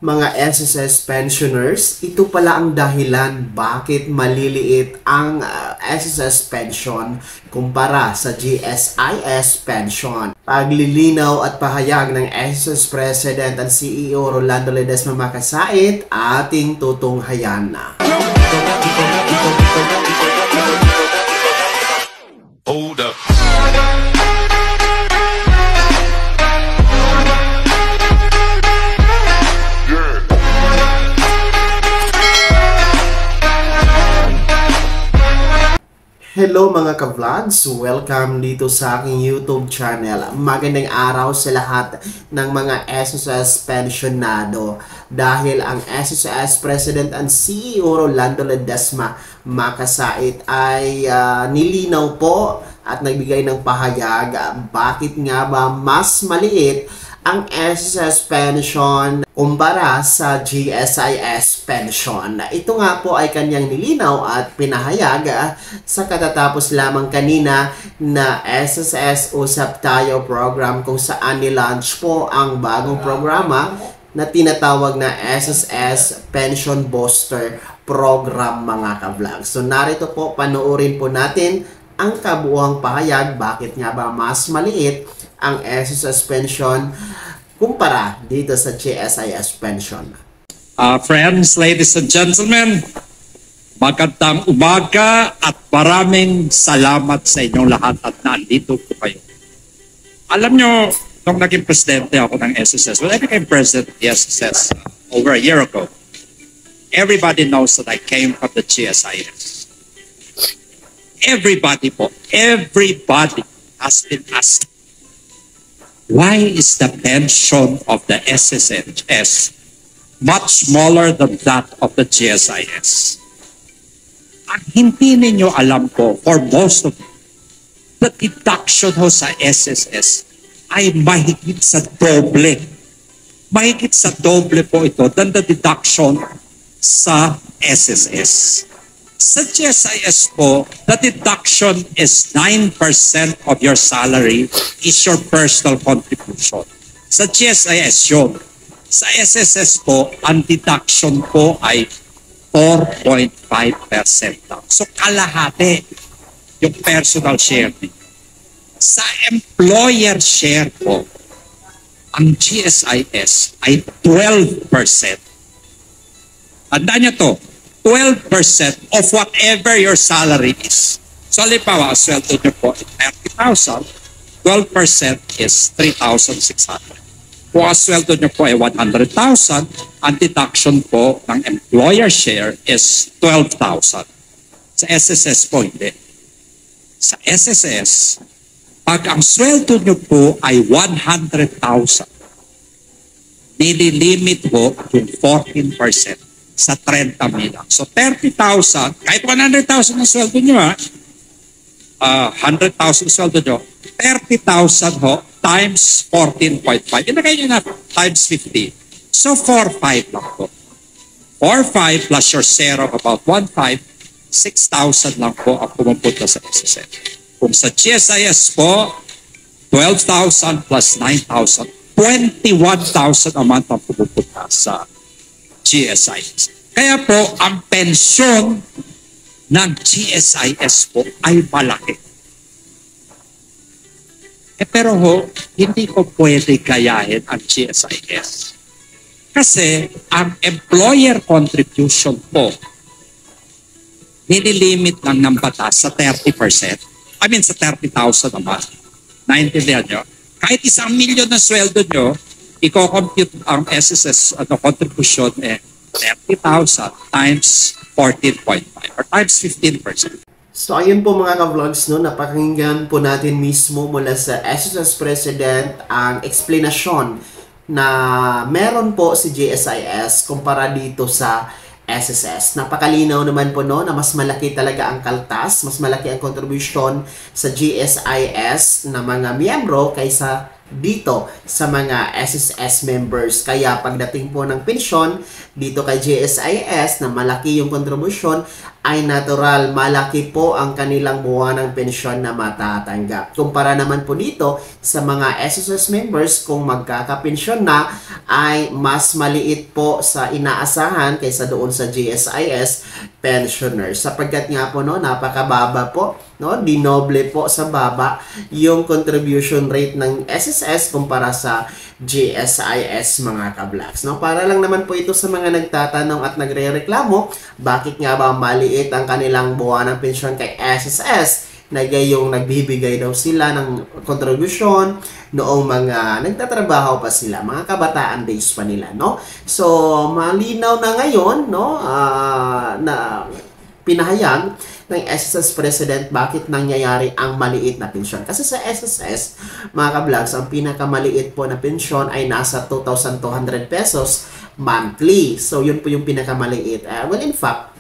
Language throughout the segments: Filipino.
Mga SSS pensioners, ito pala ang dahilan bakit maliliit ang SSS pension kumpara sa GSIS pension. Paglilinaw at pahayag ng SSS President at CEO Rolando Ledesma Makasait, ating tutunghayan na. Hold up. Hello mga ka-vlogs! Welcome dito sa aking YouTube channel. Magandang araw sa lahat ng mga SSS pensionado dahil ang SSS President and CEO Rolando Ledesma Makasait ay nilinaw po at nagbigay ng pahayag bakit nga ba mas maliit ang SSS pension kumpara sa GSIS pension. Ito nga po ay kanyang nilinaw at pinahayag sa katatapos lamang kanina na SSS Usap Tayo program kung saan nilaunch po ang bagong programa na tinatawag na SSS Pension Booster Program mga ka-vlog. So narito po, panoorin po natin ang kabuuang pahayag bakit nga ba mas maliit ang SSS pension kumpara dito sa GSIS pension. Friends, ladies and gentlemen, magandang umaga at maraming salamat sa inyong lahat at nandito po kayo. Alam nyo, nung naging presidente ako ng SSS, when I became president of the SSS over a year ago, everybody knows that I came from the GSIS. Everybody has been asked, why is the pension of the SSS much smaller than that of the GSIS? Ang hindi ninyo alam po, for most of you, the deduction ho sa SSS ay mahigit sa doble. Mahigit sa doble po ito than the deduction sa SSS. Sa GSIS po, the deduction is 9% of your salary is your personal contribution. Sa GSIS yun. Sa SSS po, ang deduction po ay 4.5% lang. So kalahati yung personal share. Sa employer share po, ang GSIS ay 12%. Tandaan niyo to, 12% of whatever your salary is. So, halimbawa, ang sweldo nyo po ay 30,000, 12% is 3,600. Kung ang sweldo nyo po ay 100,000, ang deduction po ng employer share is 12,000. Sa SSS po, hindi. Sa SSS, pag ang sweldo nyo po ay 100,000, nililimit po yung 14%. Sa 30 lang. So 30,000, kahit 100,000 ang sweldo nyo 100,000 sweldo nyo, 30,000 ho times 14.5. Inagay nyo na times 50. So 4,500 lang po. 4,500 plus your share of about 1,500, 6,000 lang po ang pumupunta sa SSS. Kung sa GSIS po, 12,000 plus 9,000, 21,000 a month ang pumupunta sa GSIS. Kaya po, ang pensyon ng GSIS po ay malaki. Pero ho, hindi ko pwede gayahin ang GSIS. Kasi ang employer contribution po, nililimit lang ng batas sa 30%. I mean, sa 30,000 a month. Naintindihan nyo? Kahit 1,000,000 na sweldo nyo, i-compute ang SSS contribution 30,000 times 14.5 or times 15%. So ayun po mga ka-vlogs, no, napakinggan po natin mismo mula sa SSS President ang explanation na meron po si GSIS kumpara dito sa SSS. Napakalinaw naman po no na mas malaki talaga ang kaltas, mas malaki ang contribution sa GSIS na mga miyembro kaysa dito sa mga SSS members. Kaya pagdating po ng pensyon dito kay GSIS na malaki yung kontribusyon, ay natural, malaki po ang kanilang buwanang pensyon na matatanggap. Kumpara naman po dito sa mga SSS members, kung magkakapensyon na, ay mas maliit po sa inaasahan kaysa doon sa GSIS pensioners. Sapagkat nga po, no, napakababa po, no, dinoble po sa baba yung contribution rate ng SSS kumpara sa GSIS, mga ka-vlogs. No? Para lang naman po ito sa mga nagtatanong at nagre-reklamo, bakit nga ba maliit ang kanilang buwan ng pensyon kay SSS? Na gayong nagbibigay daw sila ng kontribusyon noong mga nagtatrabaho pa sila, mga kabataan days pa nila, no? So, malinaw na ngayon, no, na pinahayag ng SSS President bakit nangyayari ang maliit na pensyon. Kasi sa SSS, mga ka-vlogs, ang pinakamaliit po na pensyon ay nasa 2,200 pesos monthly. So, yun po yung pinakamaliit. Well, in fact,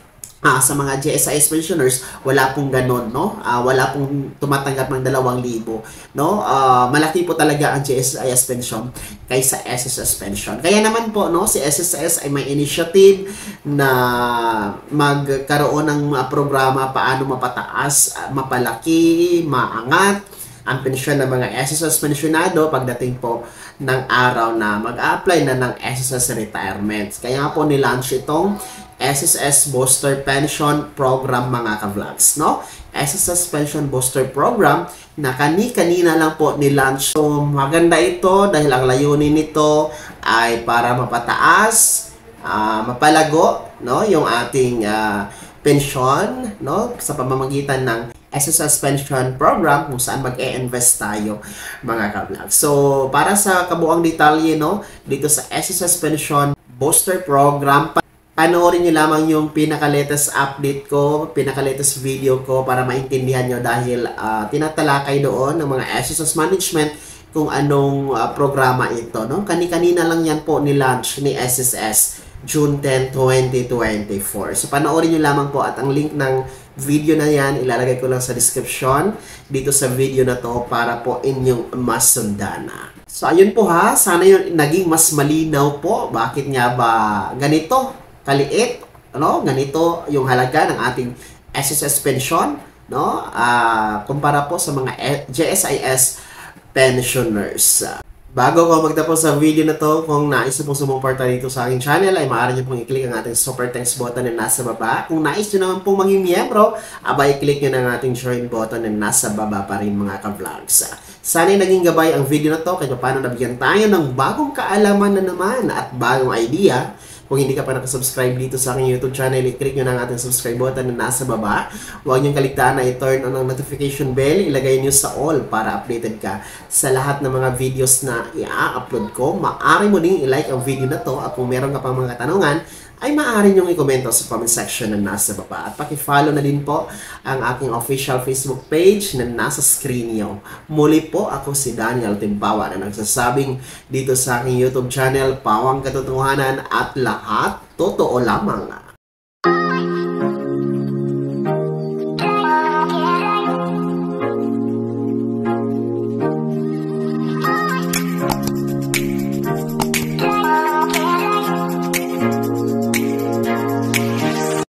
sa mga GSIS pensioners, wala pong ganon, no? Wala pong tumatanggap ng 2,000, no? Malaki po talaga ang GSIS pension kaysa SSS pension. Kaya naman po, no, si SSS ay may initiative na magkaroon ng programa paano mapataas, mapalaki, maangat ang pensyon ng mga SSS pensionado pagdating po ng araw na mag-apply na ng SSS retirement. Kaya nga po nilaunch itong SSS Booster Pension Program, mga ka-vlogs, no? SSS Pension Booster Program na kanina lang po nilaunch. So, maganda ito dahil ang layunin nito ay para mapataas, mapalago, no, yung ating pensyon, no, sa pamamagitan ng SSS Pension Program kung saan mag-e-invest tayo, mga ka-vlogs. So, para sa kabuang detalye, no, dito sa SSS Pension Booster Program, panoorin nyo lamang yung pinaka-latest update ko, pinaka-latest video ko para maintindihan nyo dahil tinatalakay doon ng mga SSS management kung anong programa ito, no? Kani-kanina lang yan po ni-launch ni SSS June 10, 2024. So, panoorin nyo lamang po at ang link ng video na yan, ilalagay ko lang sa description dito sa video na to para po inyong masundana. So, ayun po ha, sana yun naging mas malinaw po. Bakit nga ba ganito kaliit, ano? Ganito yung halaga ng ating SSS pension, no? Kumpara po sa mga GSIS pensioners. Bago ko magtapos sa video na to, kung nais nyo pong sumuporta dito sa aking channel, ay maaari nyo pong i-click ang ating super thanks button na nasa baba. Kung nais nyo naman pong maging miyembro, abay i-click nyo na ang ating join button na nasa baba pa rin, mga ka-vlogs. Sana'y naging gabay ang video na to kahit paano nabigyan tayo ng bagong kaalaman na naman at bagong idea. Kung hindi ka pa nakasubscribe dito sa aking YouTube channel, i-click nyo na ang ating subscribe button na nasa baba. Huwag nyo kaligtaan na i-turn on ang notification bell. Ilagay nyo sa all para updated ka sa lahat ng mga videos na i-upload ko. Maaari mo ding i-like ang video na to at kung meron ka pang mga katanungan, ay maaari nyo i-komento sa comment section na nasa baba. At paki-follow na din po ang aking official Facebook page na nasa screen nyo. Muli po, ako si Daniel Timpawa na nagsasabing dito sa aking YouTube channel, Pawang Katotohanan at lahat totoo lamang.